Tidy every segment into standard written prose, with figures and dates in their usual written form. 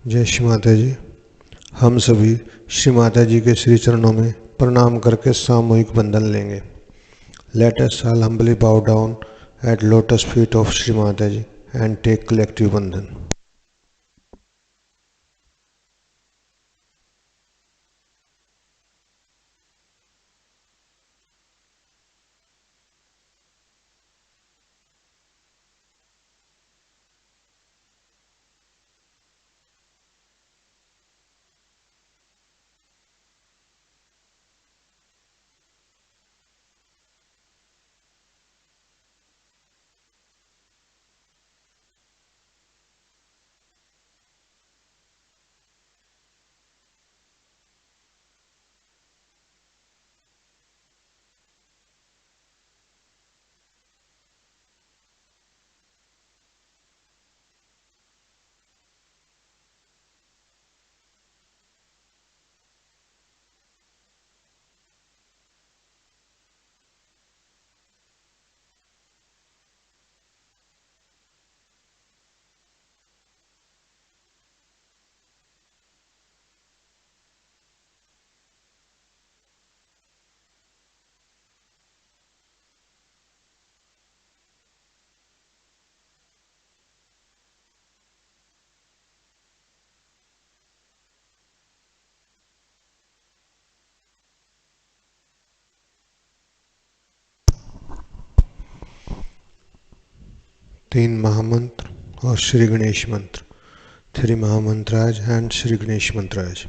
जय श्री माता जी। हम सभी श्री माता जी के श्री चरणों में प्रणाम करके सामूहिक बंधन लेंगे। Let us all humbly bow down at lotus feet of Shri Mata ji and take collective बंधन। 3 महामंत्र और श्री गणेश मंत्र। 3 महामंत्राज एंड श्री गणेश मंत्राज।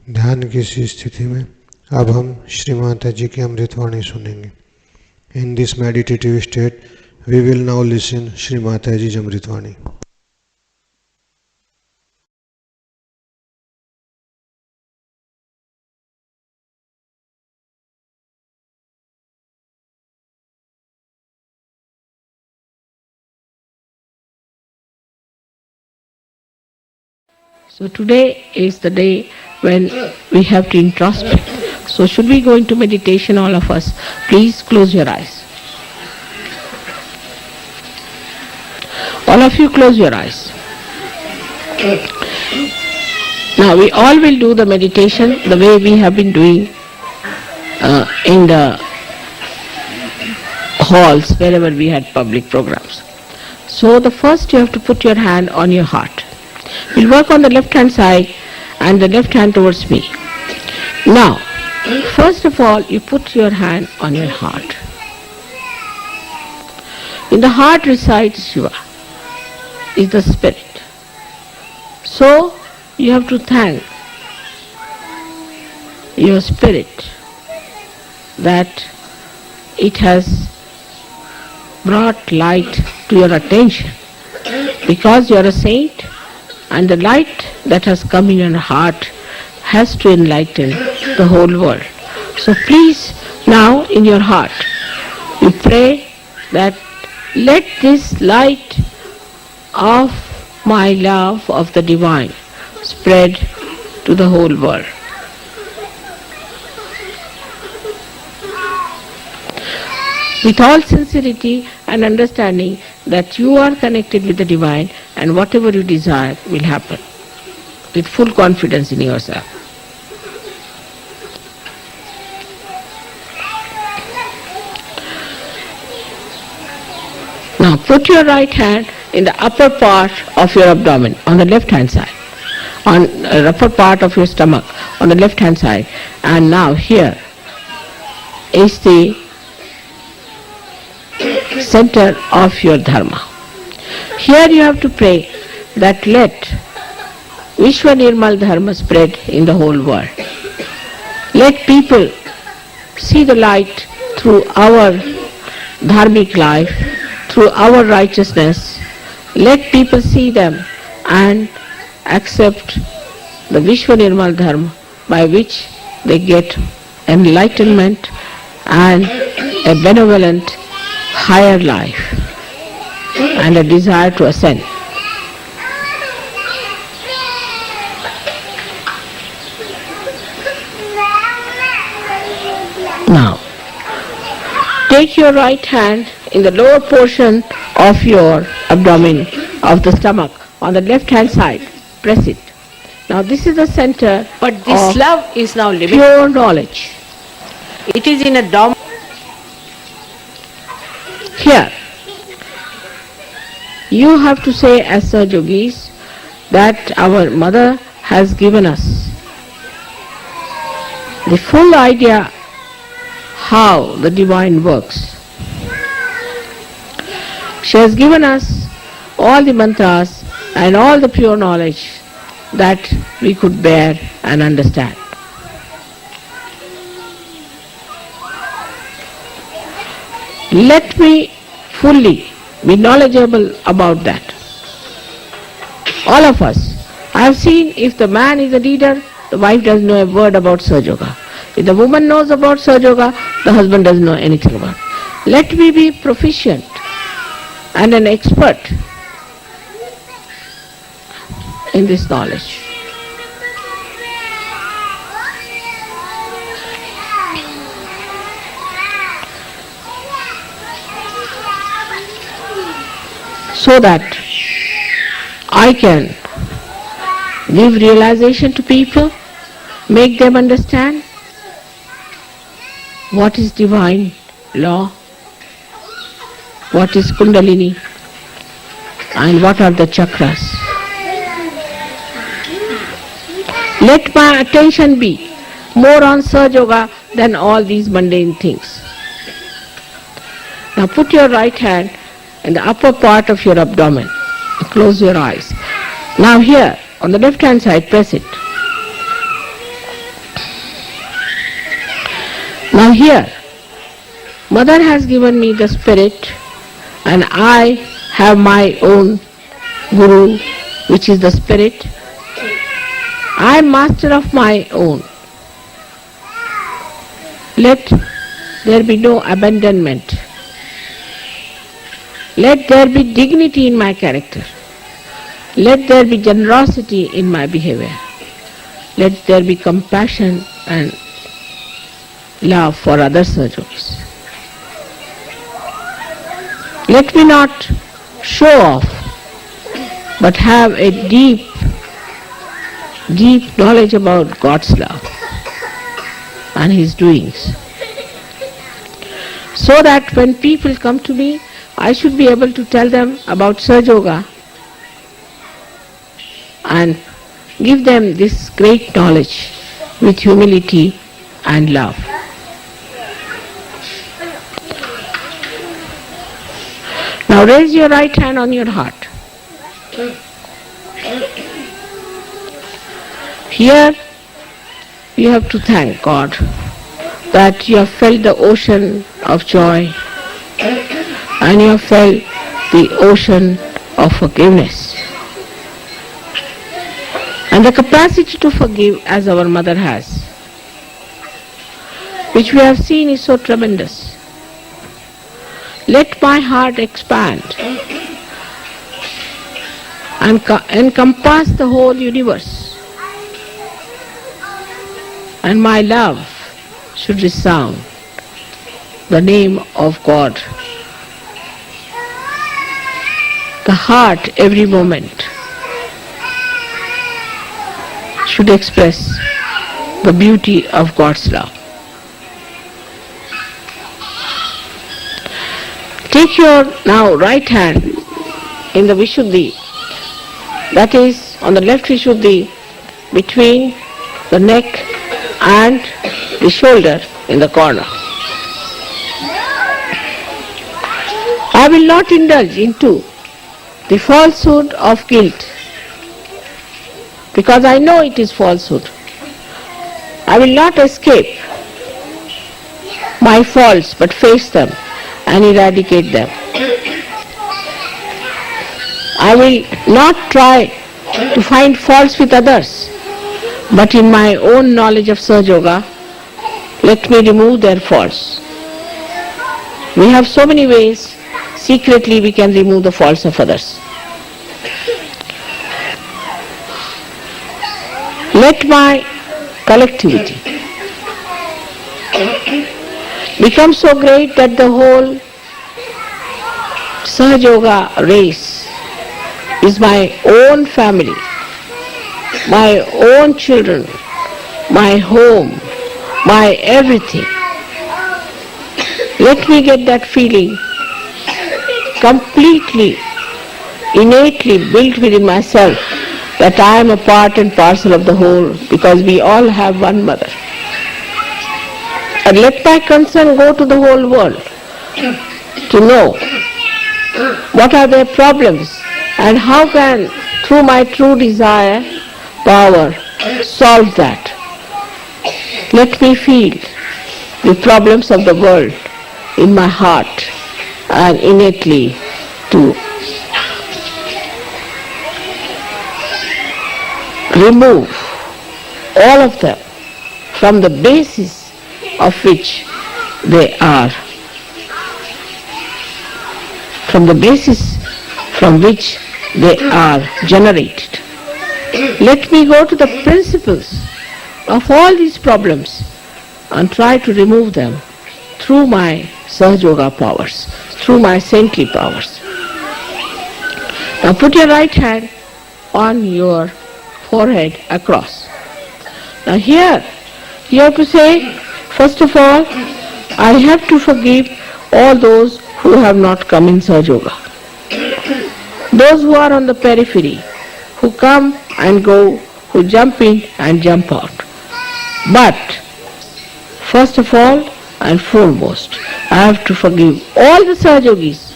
ध्यान की इसी स्थिति में अब हम श्री माता जी की अमृतवाणी सुनेंगे. In this meditative state, we will now listen Shri Mataji's Amritvani. So today is the day when we have to introspect. So should we go into meditation, all of us? Please close your eyes. All of you close your eyes. Now we all will do the meditation the way we have been doing in the halls wherever we had public programs. So the first you have to put your hand on your heart. We'll work on the left hand side and the left hand towards me. Now, first of all, you put your hand on your heart. In the heart resides Shiva, is the spirit. So, you have to thank your spirit that it has brought light to your attention. Because you are a saint, and the light that has come in your heart has to enlighten the whole world. So please, now in your heart, you pray that let this light of my love of the divine spread to the whole world. With all sincerity and understanding that you are connected with the divine and whatever you desire will happen. With full confidence in yourself. Now put your right hand in the upper part of your abdomen on the left hand side. On the upper part of your stomach on the left hand side. And now here is the center of your dharma. Here you have to pray that let Vishwa Nirmal Dham spread in the whole world. Let people see the light through our dharmic life, through our righteousness. Let people see them and accept the Vishwa Nirmal Dham by which they get enlightenment and a benevolent higher life and a desire to ascend. Now, take your right hand in the lower portion of your abdomen, of the stomach, on the left hand side. Press it. Now this is the center But this of love is now limited. pure knowledge. It is in a dorm. Here, you have to say as Sir Yogis that our mother has given us the full idea how the divine works. She has given us all the mantras and all the pure knowledge that we could bear and understand. Let me fully be knowledgeable about that. All of us. I have seen if the man is a leader, the wife doesn't know a word about Sahaja Yoga. If the woman knows about Sahaja Yoga, the husband doesn't know anything about it. Let me be proficient and an expert in this knowledge. So that I can give realization to people, make them understand what is divine law, what is Kundalini, and what are the chakras. Let my attention be more on Sahaja Yoga than all these mundane things. Now put your right hand in the upper part of your abdomen. Close your eyes. Now here, on the left hand side, press it. here, Mother has given me the spirit and I have my own Guru, which is the spirit. I am master of my own. Let there be no abandonment. Let there be dignity in my character. Let there be generosity in my behavior. Let there be compassion and love for other Sahajogis. Let me not show off, but have a deep knowledge about God's love and His doings. So that when people come to me, I should be able to tell them about Sahaja and give them this great knowledge with humility and love. Now raise your right hand on your heart. Here you have to thank God that you have felt the ocean of joy and you have felt the ocean of forgiveness. And the capacity to forgive as our mother has, which we have seen is so tremendous. Let my heart expand and encompass the whole universe, and my love should resound the name of God. The heart every moment should express the beauty of God's love. Take your now right hand in the Vishuddhi, that is on the left Vishuddhi, between the neck and the shoulder in the corner. I will not indulge into the falsehood of guilt, because I know it is falsehood. I will not escape my faults, but face them and eradicate them. I will not try to find faults with others, but in my own knowledge of Sahaja, let me remove their faults. We have so many ways secretly we can remove the faults of others. Let my collectivity become so great that the whole Sahaja race is my own family, my own children, my home, my everything. Let me get that feeling completely, innately built within myself that I am a part and parcel of the whole, because we all have one mother. And let my concern go to the whole world to know what are their problems and how can, through my true desire, power, solve that. Let me feel the problems of the world in my heart and innately to remove all of them from the basis of which they are, from the basis from which they are generated. Let me go to the principles of all these problems and try to remove them through my Sahaja powers, through my saintly powers. Now put your right hand on your forehead across. Now here you have to say, first of all, I have to forgive all those who have not come in Sahaja. Those who are on the periphery, who come and go, who jump in and jump out. But first of all and foremost, I have to forgive all the Sahajogis,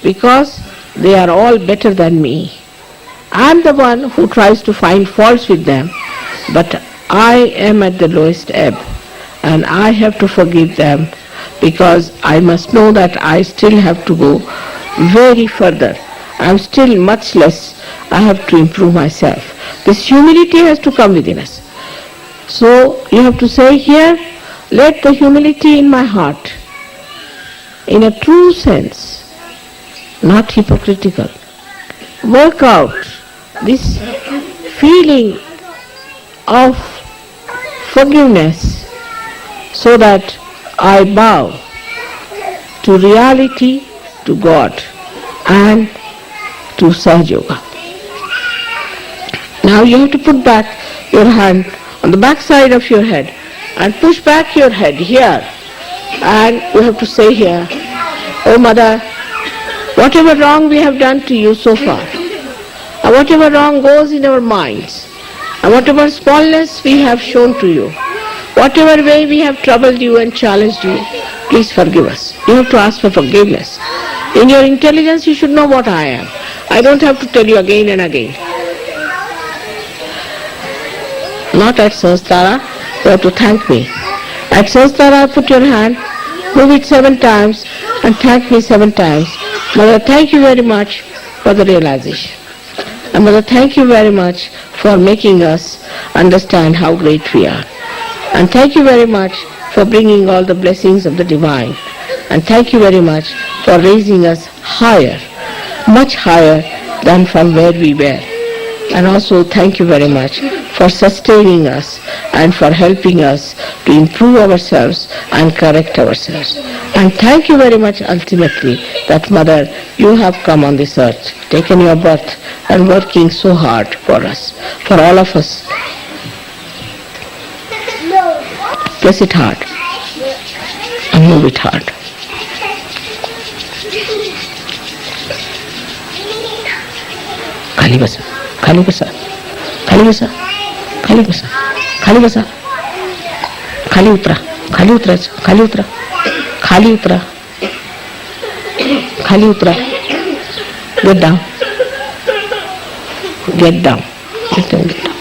because they are all better than me. I am the one who tries to find faults with them, but I am at the lowest ebb, and I have to forgive them, because I must know that I still have to go very further. I am still much less. I have to improve myself. This humility has to come within us. So you have to say here, let the humility in my heart, in a true sense, not hypocritical, work out this feeling of forgiveness, so that I bow to reality, to God, and to Sahaja Yoga. Now you have to put back your hand on the back side of your head and push back your head here, and you have to say here, "Oh Mother, whatever wrong we have done to you so far, and whatever wrong goes in our minds, and whatever smallness we have shown to you, whatever way we have troubled you and challenged you, please forgive us." You have to ask for forgiveness. In your intelligence you should know what I am. I don't have to tell you again and again. Not at Sahasrara, you have to thank me. At Sahasrara, put your hand, move it 7 times and thank me 7 times. Mother, thank you very much for the realization. And Mother, thank you very much for making us understand how great we are. And thank you very much for bringing all the blessings of the divine. And thank you very much for raising us higher, much higher than from where we were. And also thank you very much for sustaining us and for helping us to improve ourselves and correct ourselves. And thank you very much ultimately that Mother, you have come on this earth, taken your birth and working so hard for us, for all of us. Press it hard and move it hard. खाली बसा, खाली बसा, खाली बसा, खाली बसा, खाली बसा, खाली उतरा, खाली उतरा, खाली उतरा, खाली उतरा, खाली उतरा. Get down, get down, get down, get down.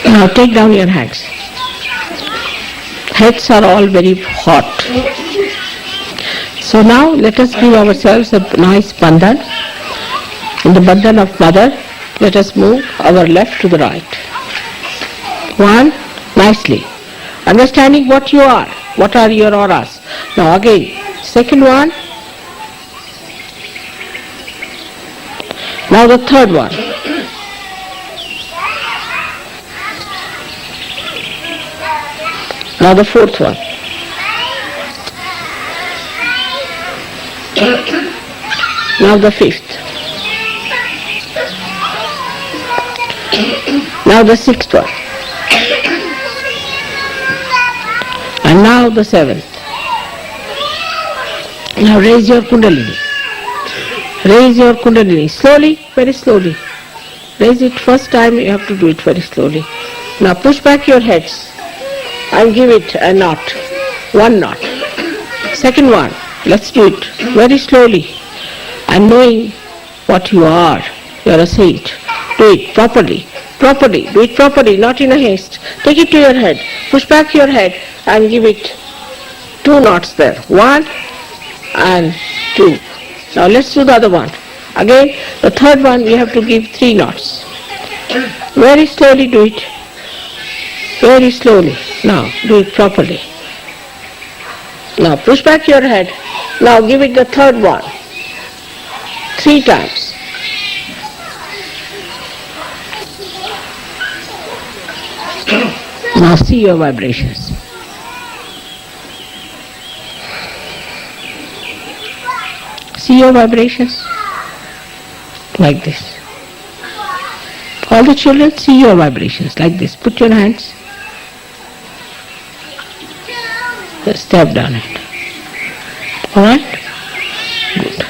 Now take down your hands. Heads are all very hot. So now let us give ourselves a nice bandhan. In the bandhan of Mother, let us move our left to the right. 1, nicely. Understanding what you are. What are your auras? Now again, second one. Now the third one. Now the fourth one. Now the fifth. Now the sixth one. And now the seventh. Now raise your kundalini. Raise your kundalini. Slowly, very slowly. Raise it first time, you have to do it very slowly. Now push back your heads and give it a knot. 1 knot. Second one. Let's do it very slowly. And knowing what you are. You are a saint. Do it properly. Properly. Do it properly, not in a haste. Take it to your head. Push back your head and give it 2 knots there. 1 and 2. Now let's do the other one. Again, the third one we have to give 3 knots. Very slowly do it. Very slowly. Now do it properly. Now push back your head. Now give it the third one. 3 times. Now see your vibrations. See your vibrations like this. All the children, see your vibrations like this. Put your hands. Step down it. Alright? Good.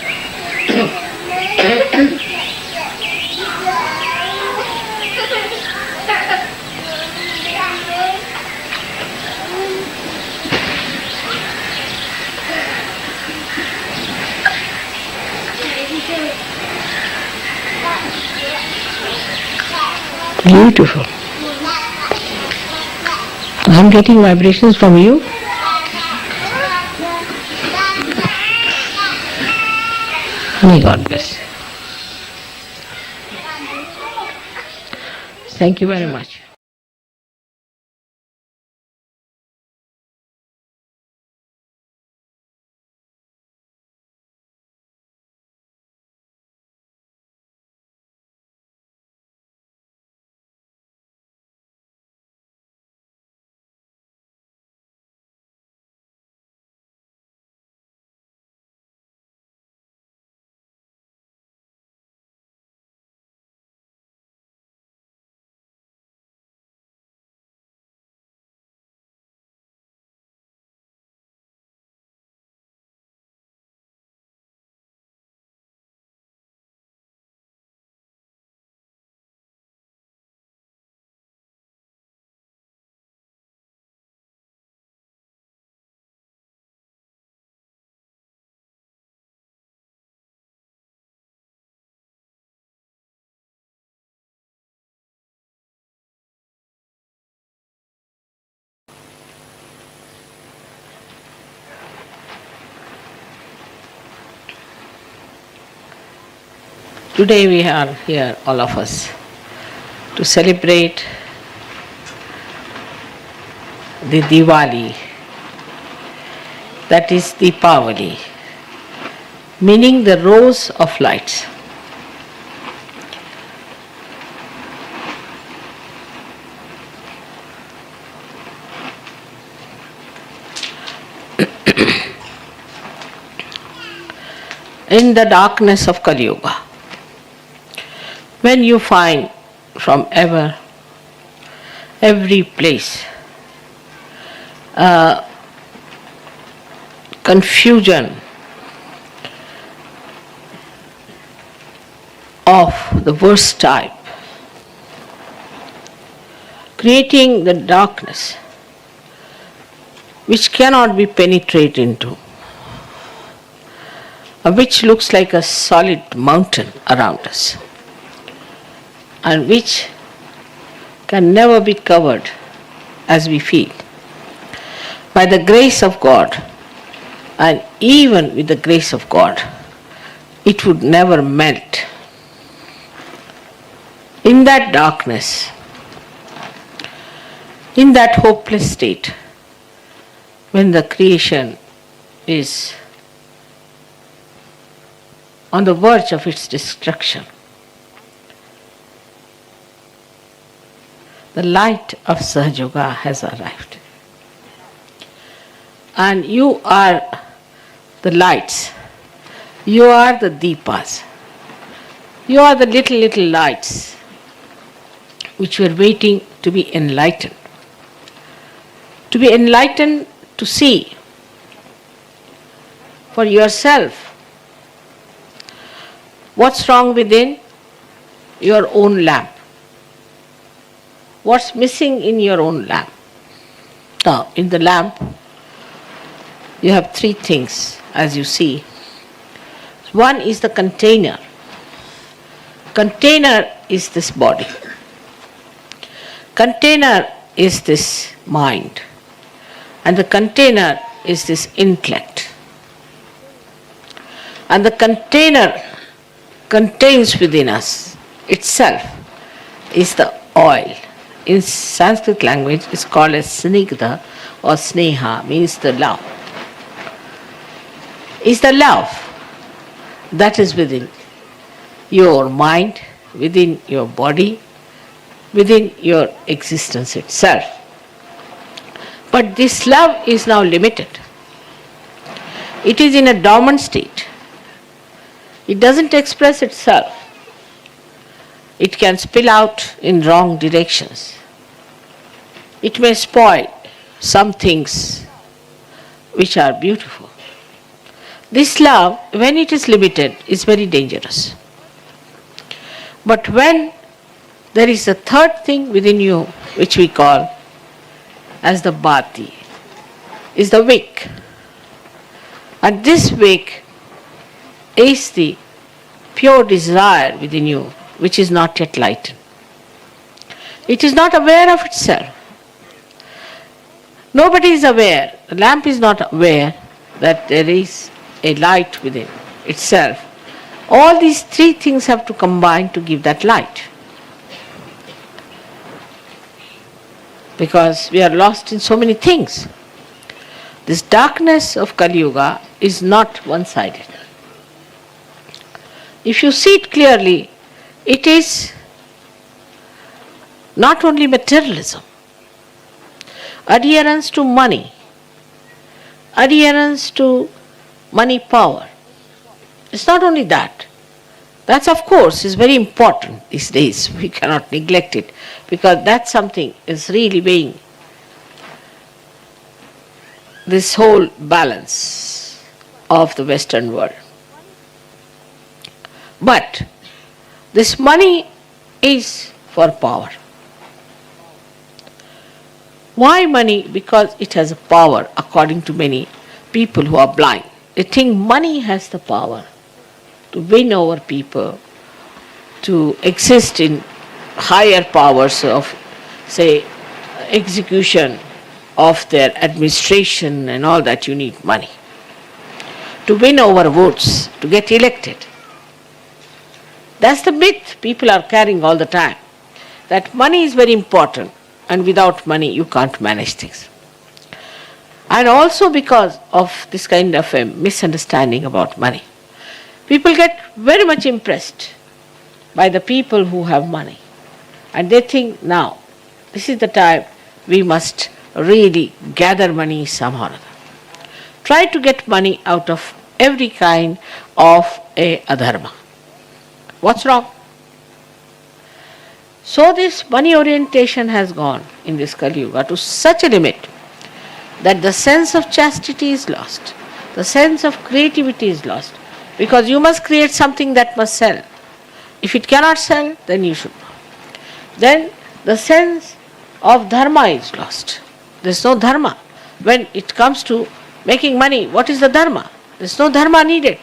Beautiful. I'm getting vibrations from you. May God bless you. Thank you very much. Today we are here, all of us, to celebrate the Diwali, that is Deepavali, meaning the rose of lights. In the darkness of Kali Yuga, when you find from every place confusion of the worst type, creating the darkness which cannot be penetrated into, which looks like a solid mountain around us, and which can never be covered as we feel. By the grace of God, and even with the grace of God, it would never melt. In that darkness, in that hopeless state, when the creation is on the verge of its destruction, the light of Sahaj Yoga has arrived. And you are the lights, you are the deepas, you are the little lights which were waiting to be enlightened. To be enlightened, to see for yourself what's wrong within your own lamp. What's missing in your own lamp? Now, in the lamp, you have three things, as you see. One is the container. Container is this body. Container is this mind. And the container is this intellect. And the container contains within us itself is the oil. In Sanskrit language, it's called as snigdha or sneha, means the love. Is the love that is within your mind, within your body, within your existence itself. But this love is now limited. It is in a dormant state. It doesn't express itself. It can spill out in wrong directions. It may spoil some things which are beautiful. This love, when it is limited, is very dangerous. But when there is a third thing within you, which we call as the bhati, is the wick. And this wick is the pure desire within you, which is not yet lightened. It is not aware of itself. Nobody is aware. The lamp is not aware that there is a light within itself. All these three things have to combine to give that light. Because we are lost in so many things. This darkness of Kali Yuga is not one-sided. If you see it clearly, it is not only materialism, adherence to money, adherence to money power. It's not only that. That, of course, is very important these days. We cannot neglect it because that's something is really weighing this whole balance of the Western world. But this money is for power. Why money? Because it has a power, according to many people who are blind. They think money has the power to win over people, to exist in higher powers of, say, execution of their administration and all that. You need money to win over votes, to get elected. That's the myth people are carrying all the time, that money is very important and without money you can't manage things. And also because of this kind of a misunderstanding about money, people get very much impressed by the people who have money. And they think now, this is the time we must really gather money somehow or other. Try to get money out of every kind of a adharma. What's wrong? So this money orientation has gone in this Kali Yuga to such a limit that the sense of chastity is lost, the sense of creativity is lost, because you must create something that must sell. If it cannot sell, then you should not. Then the sense of dharma is lost. There is no dharma. When it comes to making money, what is the dharma? There is no dharma needed.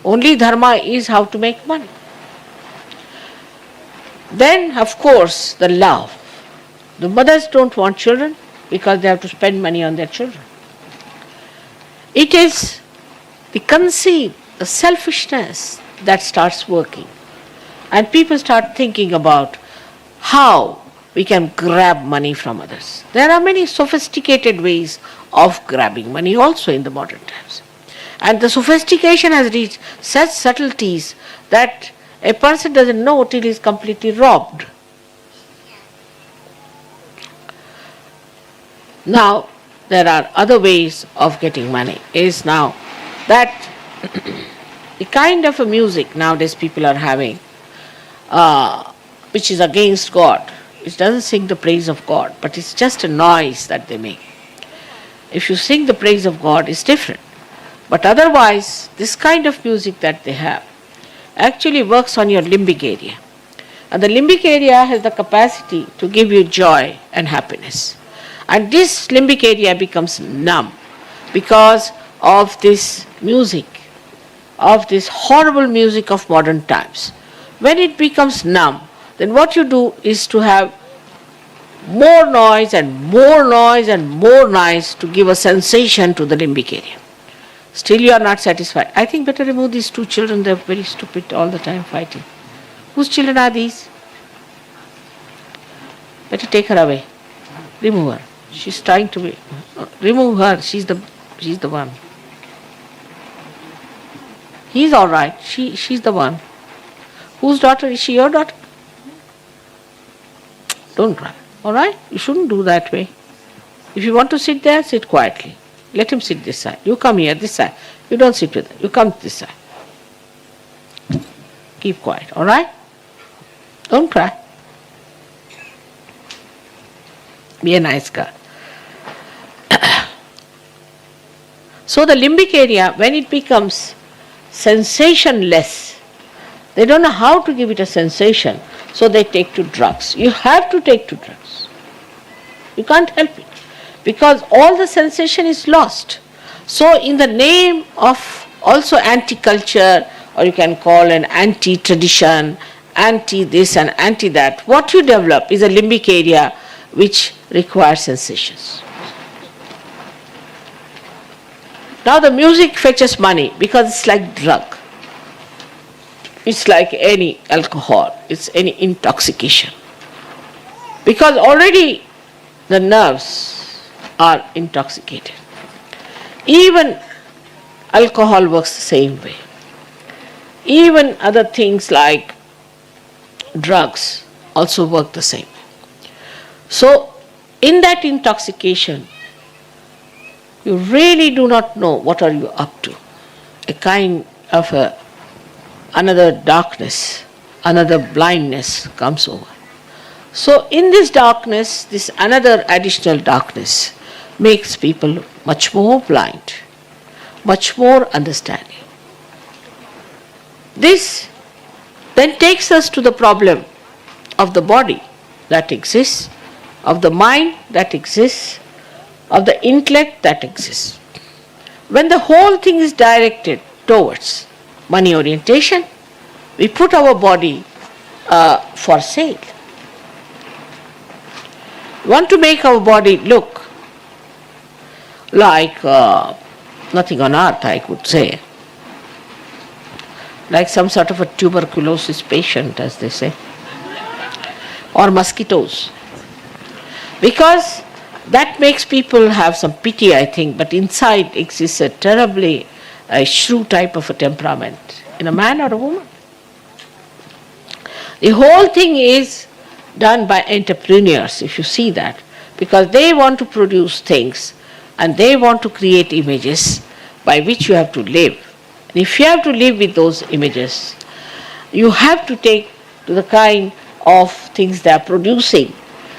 Only dharma is how to make money. Then, of course, the love. The mothers don't want children because they have to spend money on their children. It is the conceit, the selfishness that starts working. And people start thinking about how we can grab money from others. There are many sophisticated ways of grabbing money also in the modern times. And the sophistication has reached such subtleties that a person doesn't know till he is completely robbed. Now, there are other ways of getting money. Is now that the kind of a music nowadays people are having, which is against God. It doesn't sing the praise of God, but it's just a noise that they make. If you sing the praise of God, it's different. But otherwise, this kind of music that they have actually works on your limbic area. And the limbic area has the capacity to give you joy and happiness. And this limbic area becomes numb because of this music, of this horrible music of modern times. When it becomes numb, then what you do is to have more noise and more noise and more noise to give a sensation to the limbic area. Still you are not satisfied. I think better remove these two children, they are very stupid all the time fighting. Whose children are these? Better take her away. Remove her. She's trying to be. Remove her. She's the one. He's all right. She's the one. Whose daughter is she? Your daughter? Don't cry. All right? You shouldn't do that way. If you want to sit there, sit quietly. Let him sit this side. You come here, this side. You don't sit with him. You come this side. Keep quiet. All right? Don't cry. Be a nice girl. So the limbic area, when it becomes sensationless, they don't know how to give it a sensation, so they take to drugs. You have to take to drugs. You can't help it, because all the sensation is lost. So in the name of also anti-culture, or you can call an anti-tradition, anti this and anti that, what you develop is a limbic area which requires sensations. Now the music fetches money because it's like drug. It's like any alcohol, it's any intoxication. Because already the nerves are intoxicated. Even alcohol works the same way. Even other things like drugs also work the same way. So in that intoxication, you really do not know what are you up to. A kind of another darkness, another blindness comes over. So in this darkness, this another additional darkness makes people much more blind, much more understanding. This then takes us to the problem of the body that exists, of the mind that exists, of the intellect that exists. When the whole thing is directed towards money orientation, we put our body for sale. We want to make our body look like nothing on earth, I could say. Like some sort of a tuberculosis patient, as they say, or mosquitoes. Because that makes people have some pity, I think, but inside exists a terribly shrew type of a temperament in a man or a woman. The whole thing is done by entrepreneurs, if you see that, because they want to produce things and they want to create images by which you have to live. And if you have to live with those images, you have to take to the kind of things they are producing.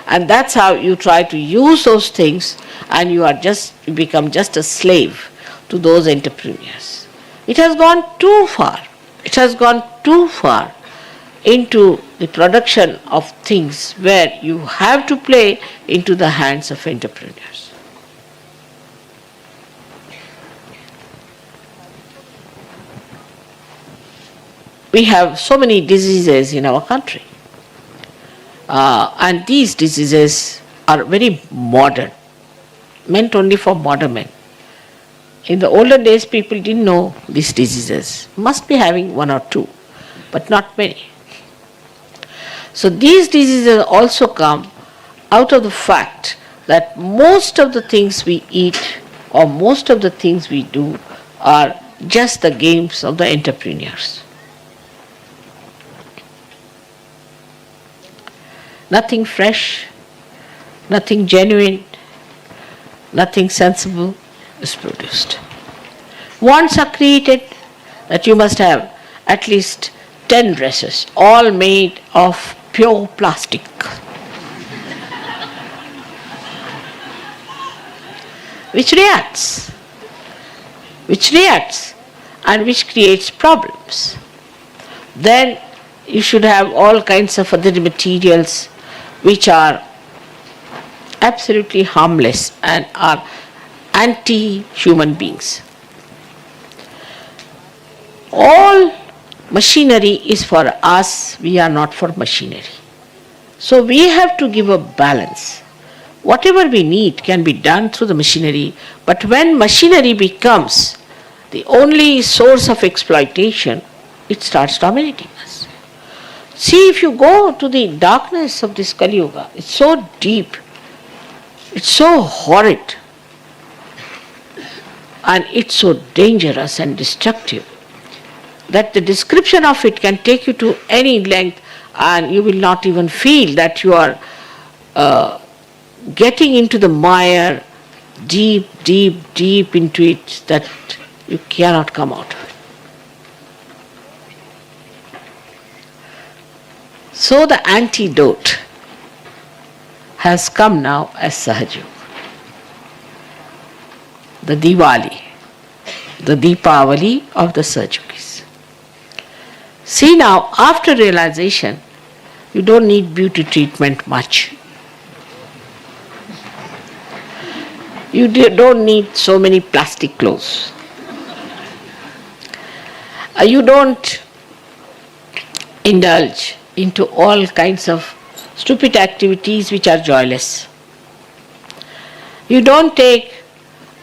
And that's how you try to use those things, and you become just a slave to those entrepreneurs. It has gone too far. It has gone too far into the production of things where you have to play into the hands of entrepreneurs. We have so many diseases in our country. And these diseases are very modern, meant only for modern men. In the older days, people didn't know these diseases. Must be having one or two, but not many. So these diseases also come out of the fact that most of the things we eat or most of the things we do are just the games of the entrepreneurs. Nothing fresh, nothing genuine, nothing sensible is produced. Wants are created that you must have at least 10 dresses, all made of pure plastic. Which reacts and which creates problems. Then you should have all kinds of other materials which are absolutely harmless and are anti-human beings. All machinery is for us, we are not for machinery. So we have to give a balance. Whatever we need can be done through the machinery, but when machinery becomes the only source of exploitation, it starts dominating us. See, if you go to the darkness of this Kali Yuga, it's so deep, it's so horrid, and it's so dangerous and destructive that the description of it can take you to any length, and you will not even feel that you are getting into the mire deep, deep, deep into it, that you cannot come out of it. So the antidote has come now as Sahaj Yoga. The Diwali, the Deepavali of the Sahaj Yogis. See now, after realization, you don't need beauty treatment much. You don't need so many plastic clothes. You don't indulge into all kinds of stupid activities which are joyless. You don't take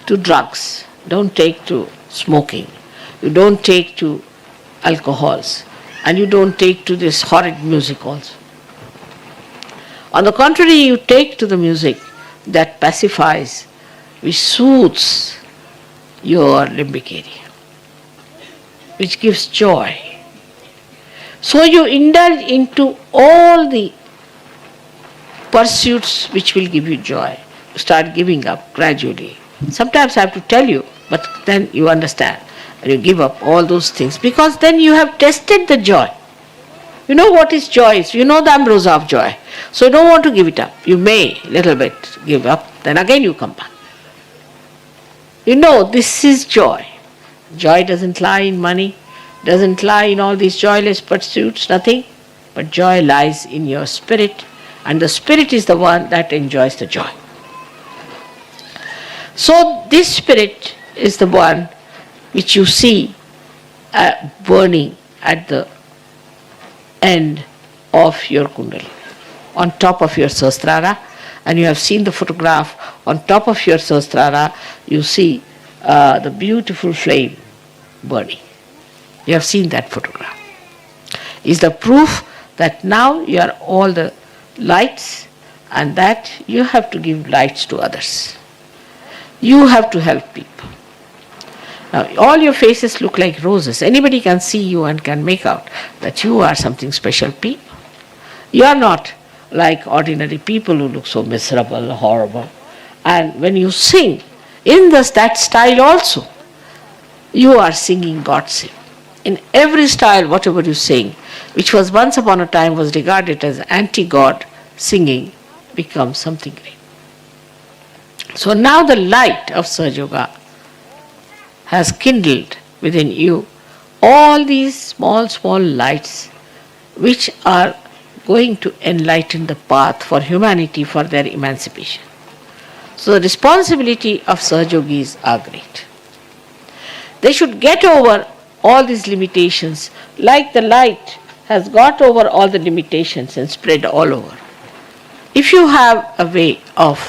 to drugs, don't take to smoking, you don't take to alcohols, and you don't take to this horrid music also. On the contrary, you take to the music that pacifies, which soothes your limbic area, which gives joy. So you indulge into all the pursuits which will give you joy. You start giving up gradually. Sometimes I have to tell you, but then you understand. And you give up all those things because then you have tested the joy. You know what is joy? You know the ambrosia of joy. So you don't want to give it up. You may little bit give up, then again you come back. You know this is joy. Joy doesn't lie in money, doesn't lie in all these joyless pursuits, nothing. But joy lies in your spirit, and the spirit is the one that enjoys the joy. So this spirit is the one which you see burning at the end of your kundali, on top of your sahasrara, and you have seen the photograph. On top of your sahasrara, you see the beautiful flame burning. You have seen that photograph. Is the proof that now you are all the lights, and that you have to give lights to others. You have to help people. Now, all your faces look like roses. Anybody can see you and can make out that you are something special people. You are not like ordinary people who look so miserable, horrible. And when you sing in that style also, you are singing God's hymn. In every style, whatever you sing, which was once upon a time was regarded as anti-God singing, becomes something great. So now the light of Sahaja Yoga has kindled within you all these small, small lights which are going to enlighten the path for humanity for their emancipation. So the responsibility of Sahaja Yogis are great. They should get over all these limitations like the light has got over all the limitations and spread all over. If you have a way of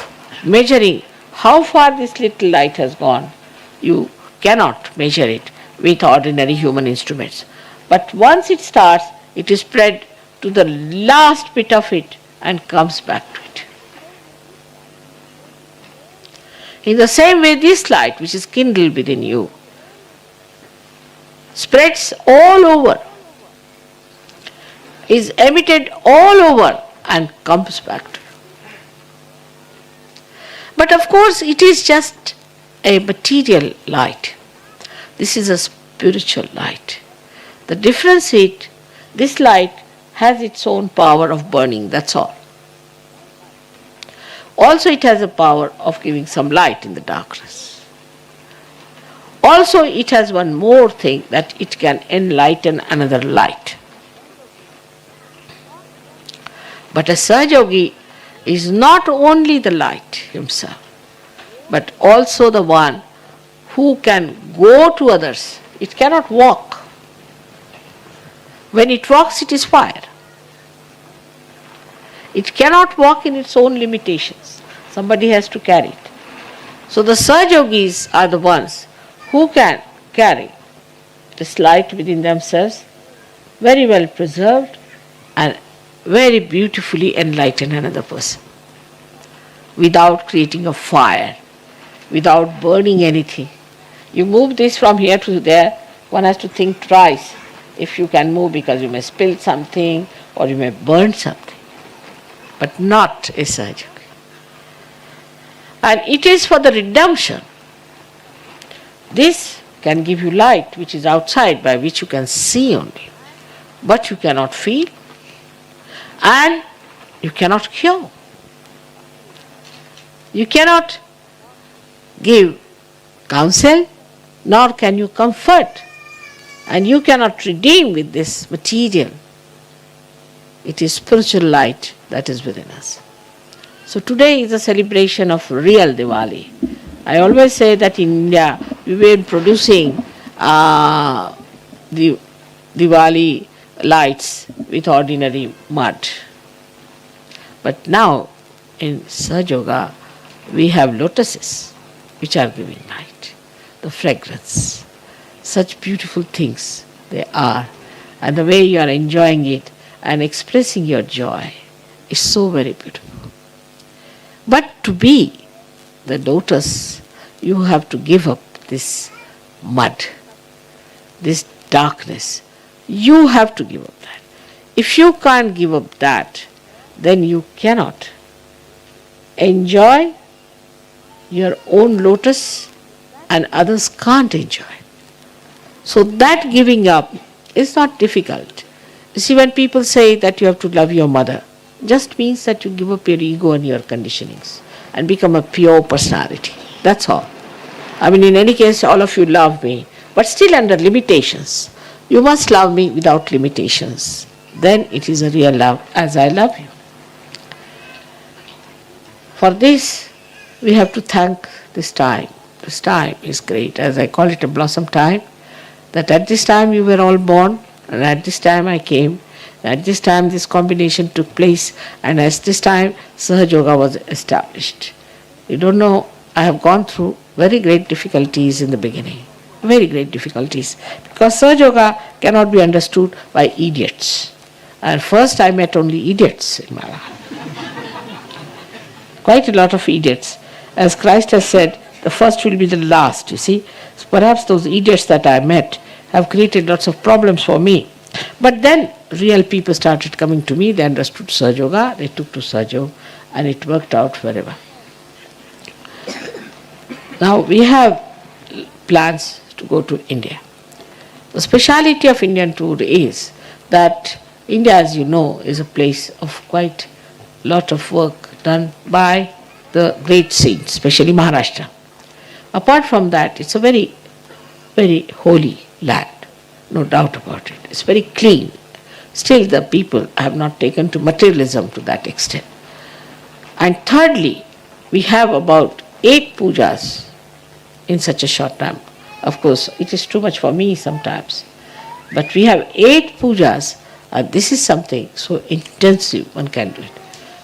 measuring how far this little light has gone, you cannot measure it with ordinary human instruments. But once it starts, it is spread to the last bit of it and comes back to it. In the same way, this light which is kindled within you spreads all over, is emitted all over and comes back to you. But of course, it is just a material light. This is a spiritual light. The difference is, this light has its own power of burning, that's all. Also, it has a power of giving some light in the darkness. Also, it has one more thing, that it can enlighten another light. But a Sahaja Yogi is not only the light himself, but also the one who can go to others. It cannot walk. When it walks, it is fire. It cannot walk in its own limitations. Somebody has to carry it. So the Sahaja Yogis are the ones who can carry this light within themselves, very well preserved, and very beautifully enlighten another person without creating a fire, without burning anything. You move this from here to there, one has to think twice if you can move, because you may spill something or you may burn something, but not a Sahaja Yogi. And it is for the redemption. This can give you light which is outside, by which you can see only, but you cannot feel and you cannot cure. You cannot give counsel, nor can you comfort, and you cannot redeem with this material. It is spiritual light that is within us. So today is a celebration of real Diwali. I always say that in India we were producing the Diwali lights with ordinary mud. But now in Sahaja Yoga we have lotuses which are giving light, the fragrance. Such beautiful things they are, and the way you are enjoying it and expressing your joy is so very beautiful. But to be the lotus, you have to give up this mud, this darkness. You have to give up that. If you can't give up that, then you cannot enjoy your own lotus and others can't enjoy. So that giving up is not difficult. You see, when people say that you have to love your mother, just means that you give up your ego and your conditionings and become a pure personality. That's all. I mean, in any case, all of you love me, but still under limitations. You must love me without limitations. Then it is a real love as I love you. For this, we have to thank this time. This time is great, as I call it a blossom time, that at this time you were all born, and at this time I came, at this time this combination took place, and at this time Sahaja Yoga was established. You don't know, I have gone through very great difficulties in the beginning, very great difficulties, because Sahaja Yoga cannot be understood by idiots. And first I met only idiots in my life. Quite a lot of idiots. As Christ has said, the first will be the last, you see. So perhaps those idiots that I met have created lots of problems for me. But then real people started coming to me, they understood Sahaja Yoga, they took to Sahaja Yoga, and it worked out very well. Now we have plans to go to India. The speciality of Indian tour is that India, as you know, is a place of quite a lot of work done by the great saints, especially Maharashtra. Apart from that, it's a very, very holy land, no doubt about it. It's very clean. Still, the people have not taken to materialism to that extent. And thirdly, we have about 8 pujas in such a short time. Of course, it is too much for me sometimes. But we have 8 pujas, and this is something so intensive, one can do it.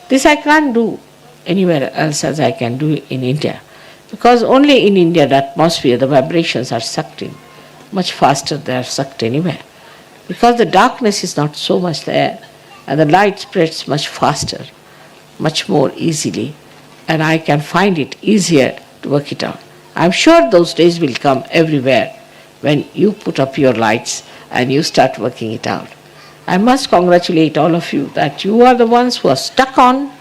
This I can't do anywhere else as I can do in India, because only in India the atmosphere, the vibrations are sucked in much faster. They are sucked anywhere, because the darkness is not so much there, and the light spreads much faster, much more easily, and I can find it easier to work it out. I'm sure those days will come everywhere when you put up your lights and you start working it out. I must congratulate all of you that you are the ones who are stuck on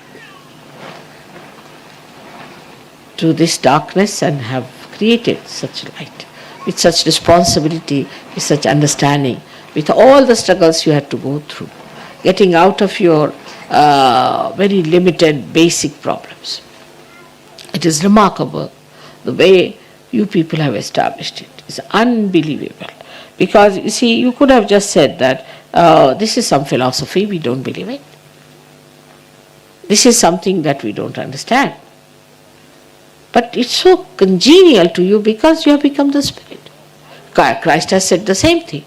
to this darkness and have created such light, with such responsibility, with such understanding, with all the struggles you had to go through, getting out of your very limited basic problems. It is remarkable the way you people have established it. It's unbelievable. Because you see, you could have just said that this is some philosophy, we don't believe it. This is something that we don't understand. But it's so congenial to you because you have become the Spirit. Christ has said the same thing.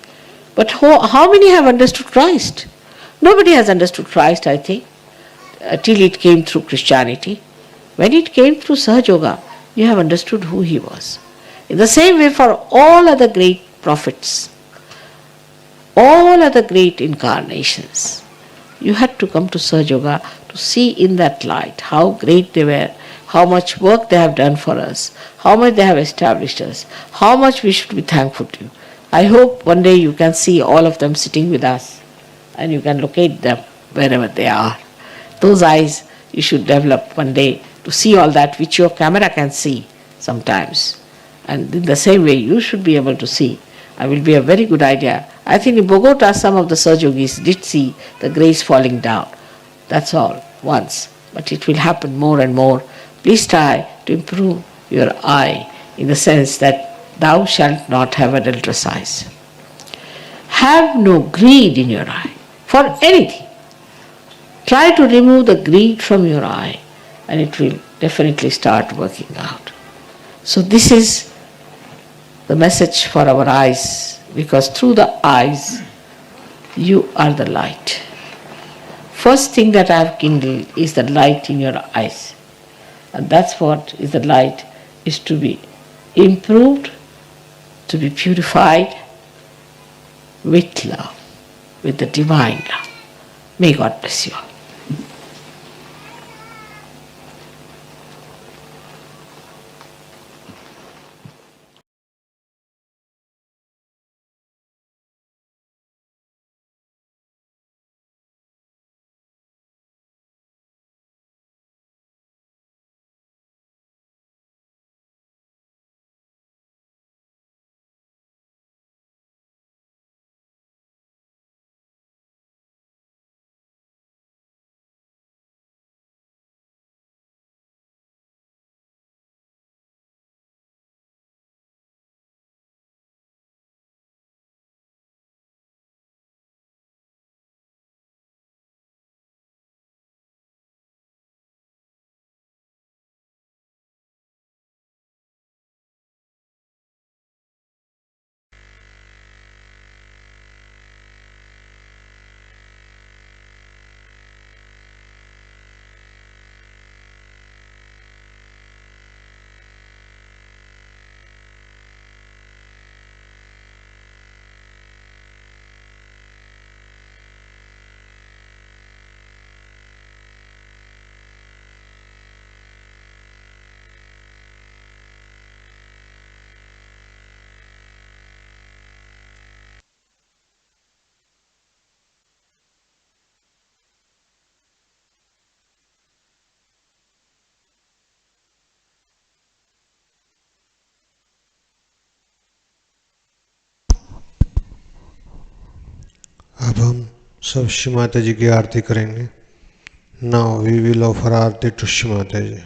But how many have understood Christ? Nobody has understood Christ, I think, till it came through Christianity. When it came through Sahaja Yoga, you have understood who he was. In the same way for all other great prophets, all other great incarnations, you had to come to Sahaja Yoga to see in that light how great they were, how much work they have done for us, how much they have established us, how much we should be thankful to you. I hope one day you can see all of them sitting with us and you can locate them wherever they are. Those eyes you should develop one day to see all that which your camera can see sometimes. And in the same way you should be able to see. It will be a very good idea. I think in Bogota some of the Sahaja Yogis did see the grace falling down. That's all, once. But it will happen more and more. Please try to improve your eye in the sense that thou shalt not have adulterous eyes. Have no greed in your eye for anything. Try to remove the greed from your eye and it will definitely start working out. So this is the message for our eyes, because through the eyes you are the light. first thing that I have kindled is the light in your eyes. And that's what is the light, is to be improved, to be purified with love, with the divine love. May God bless you all. अब हम सब श्री माता जी की आरती करेंगे. Now we will offer aarti to Shri Mata ji.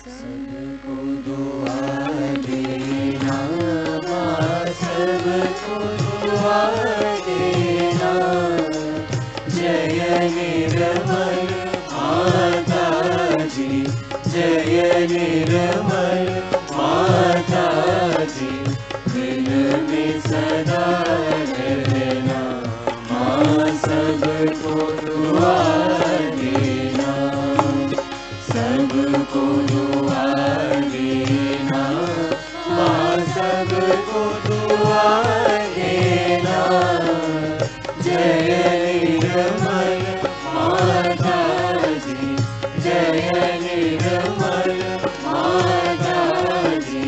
सबको दुआ देना, माँ सबको दुआ देना. जय निर्मल माता जी, जय निर्मल माता जी. दिल में सदा रहना, माँ सबको दुआ देना. सबको दुआ देना, माँ सबको दुआ देना. जय निर्मल माता जी, जय निर्मल माता जी.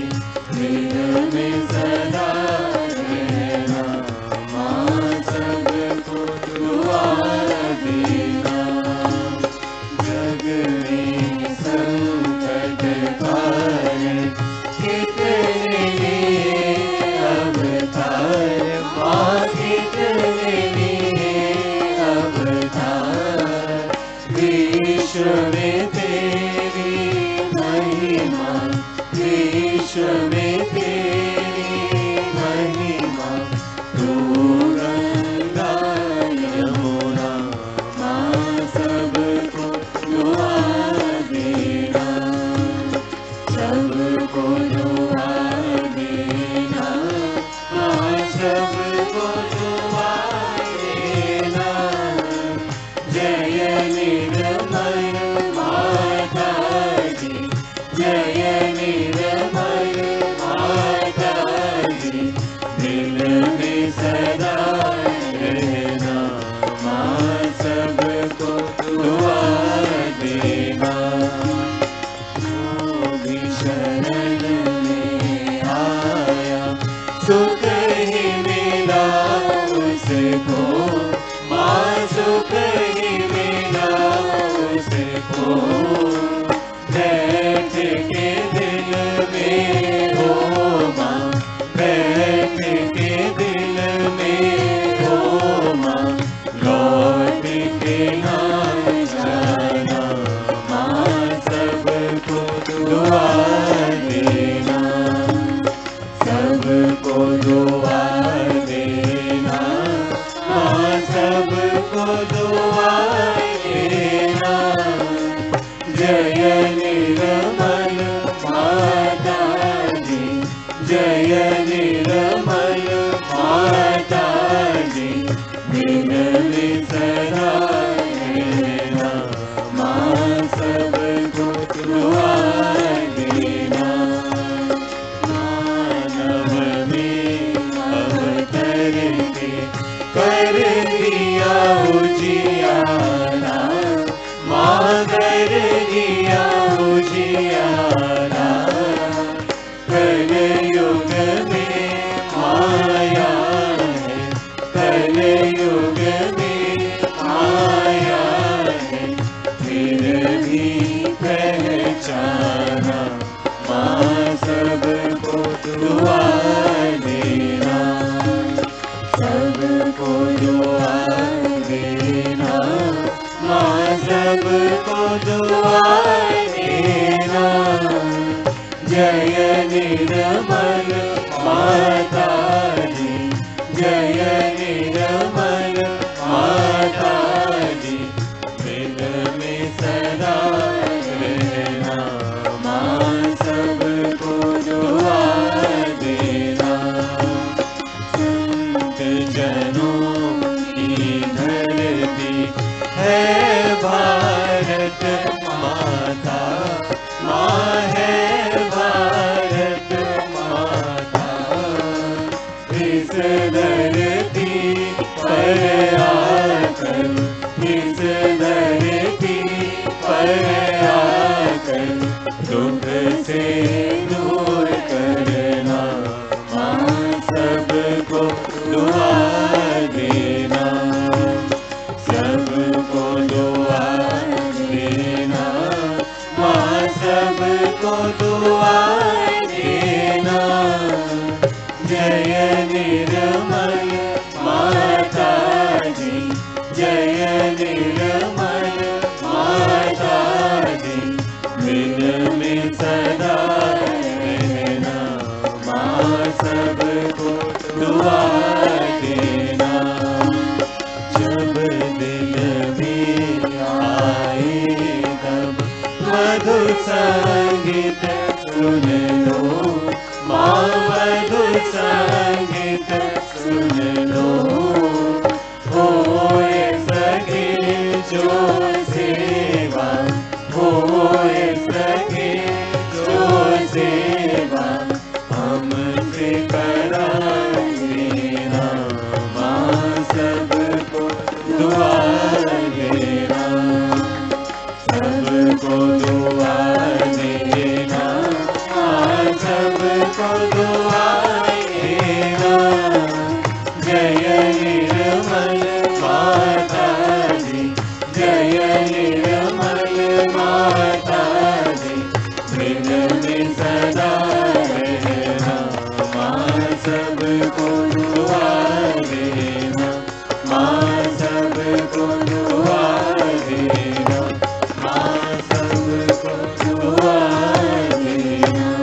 कर दिया उजियारा, माँ कर दिया उजियारा। कलयुग में माया है, कलयुग में माया है, फिर भी पहचाना, माँ सबको दुआ देना, सबको दुआ देना, माँ सबको दुआ देना। जय निर्मल माता जी, जय निर्मल माता जी, दिल में सदा रहना, माँ सबको दुआ देना। संत जनों की धरती है भारत माता, माँ है भारत माता। इस धरती पर आकर, इस धरती पर आकर, दुख से दूर करना, माँ सबको दुआ देना, सबको दुआ देना, माँ सबको दुआ देना। जय निर्मल माता जी, जय निर्मल माता जी, दिल में सदा रहना, माँ सबको दुआ देना। जब दिल में आए तब मधुर संगीत सुन लो, माँ मधुर संगीत सुन लो। होए सके जो सेवा, होए सके जो सेवा, हमसे करा देना, माँ सबको दुआ देना, सबको दुआ देना, माँ सबको दुआ देना। जय निर्मल माता जी, जय निर्मल माता जी, दिल में सदा रहना, माँ सबको दुआ देना, माँ सबको दुआ देना, माँ सबको दुआ देना।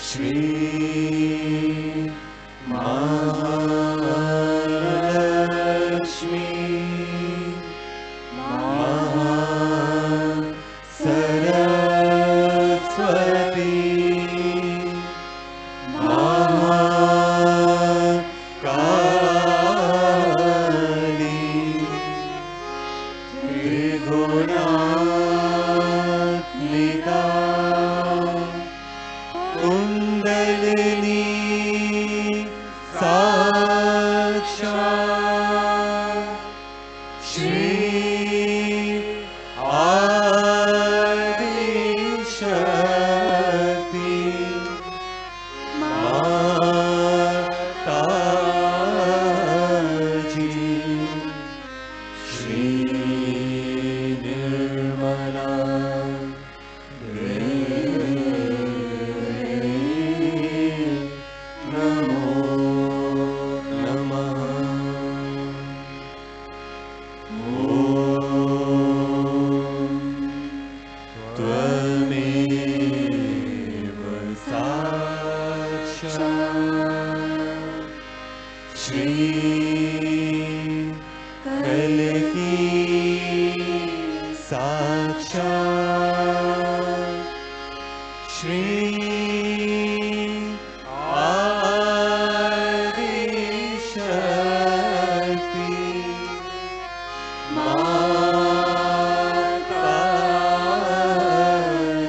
श्री महालक्ष्मी महासरस्वती महाकाली त्रिगुणात्मिका कुंडलिनी साक्षात् श्री आदिशक्ति श्री कल की साक्षात श्री आदि शक्ति माता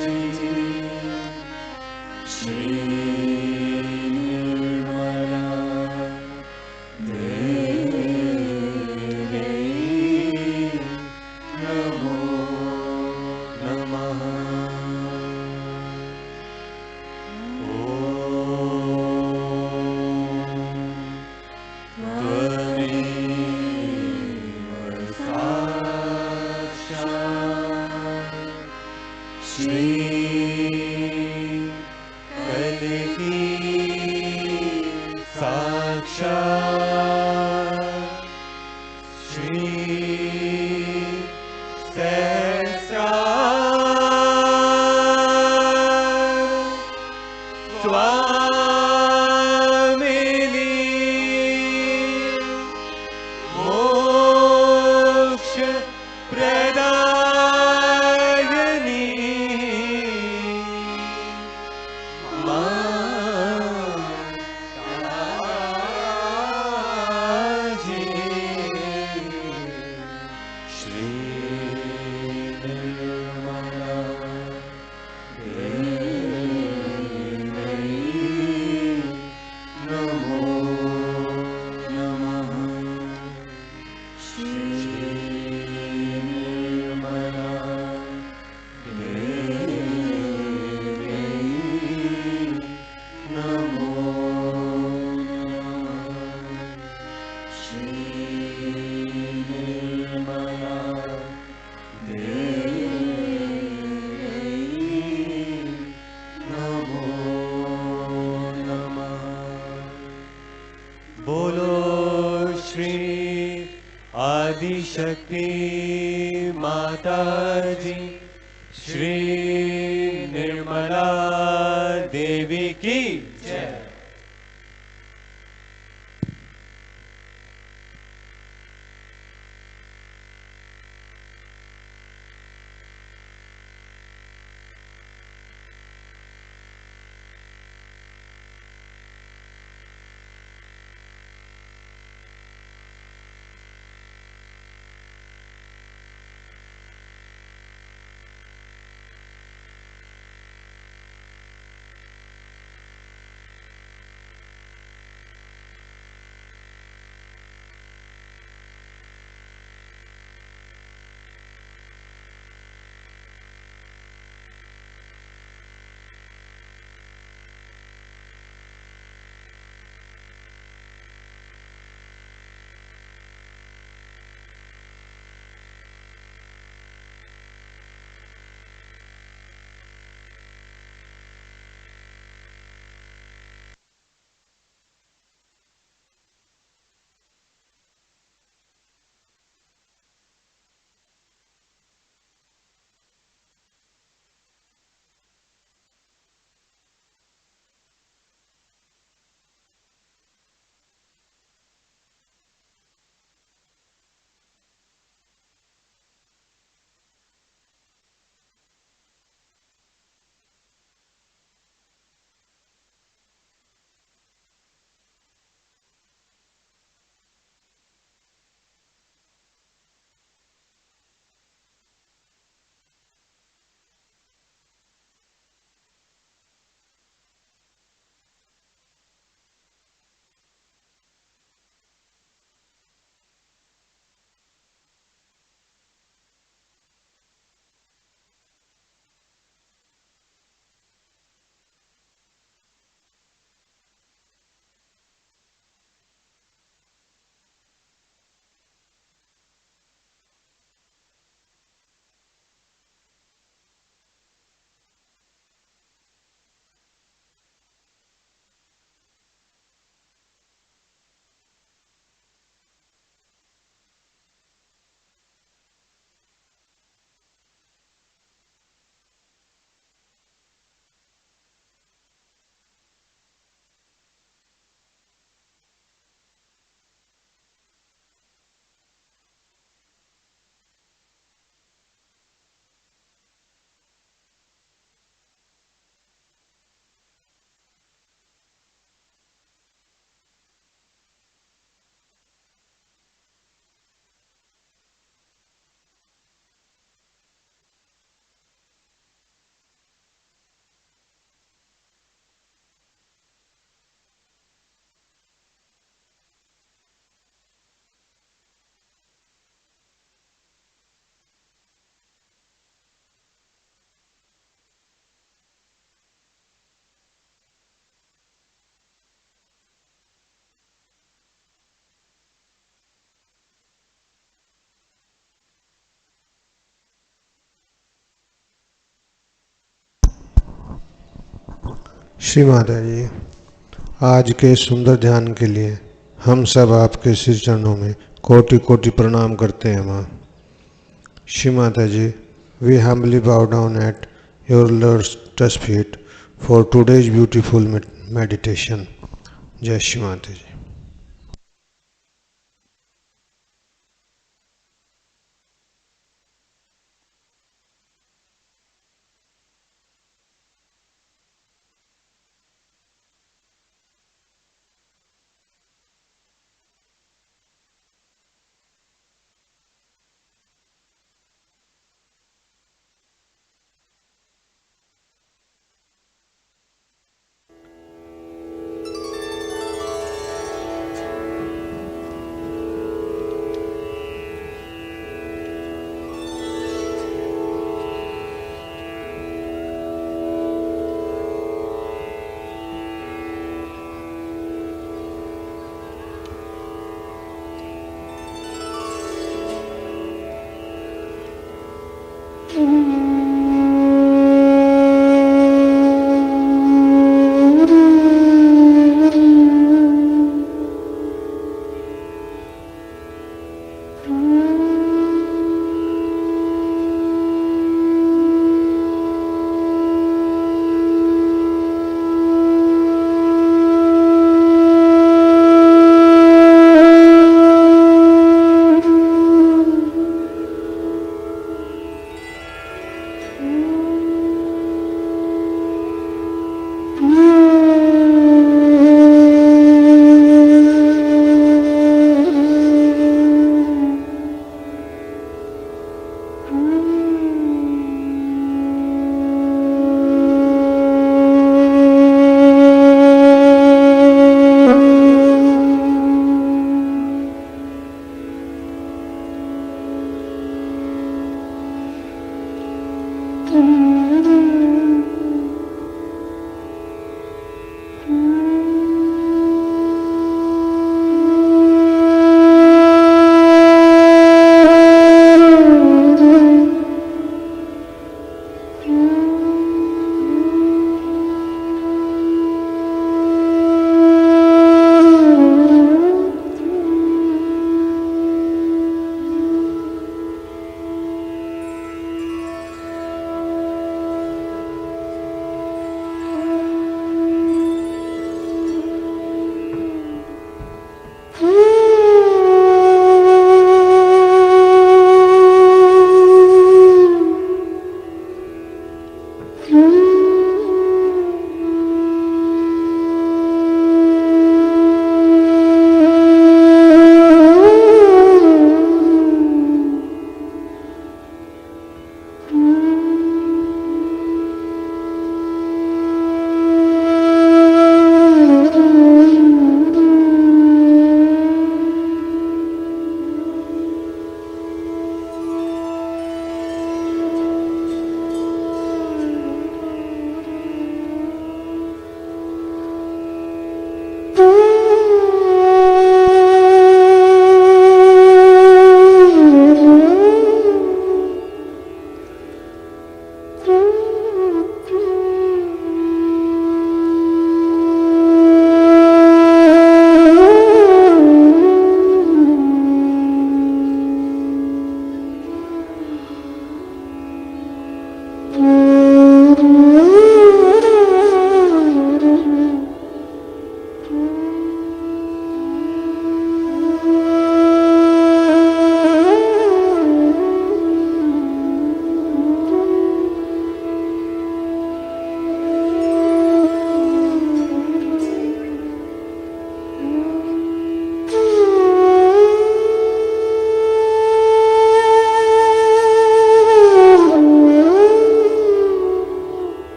जी श्री निर्मला देवी नमो नमः। त्वमेव साक्षात् श्री कल की साक्षात् श्री सहस्रार स्वामिनी मोक्ष प्रदायिनी माताजी श्री निर्मला देवी नमो नमः। श्री निर्मला देवी नमो नमः। श्री निर्मला देवी नमो नमः। बोलो श्री आदि शक्ति माता जी श्री निर्मला देवी की जय। श्री माता जी, आज के सुंदर ध्यान के लिए हम सब आपके श्री चरणों में कोटि कोटि प्रणाम करते हैं माँ। श्री माता जी, we humbly bow down at your lotus feet for today's beautiful meditation. जय श्री माता जी।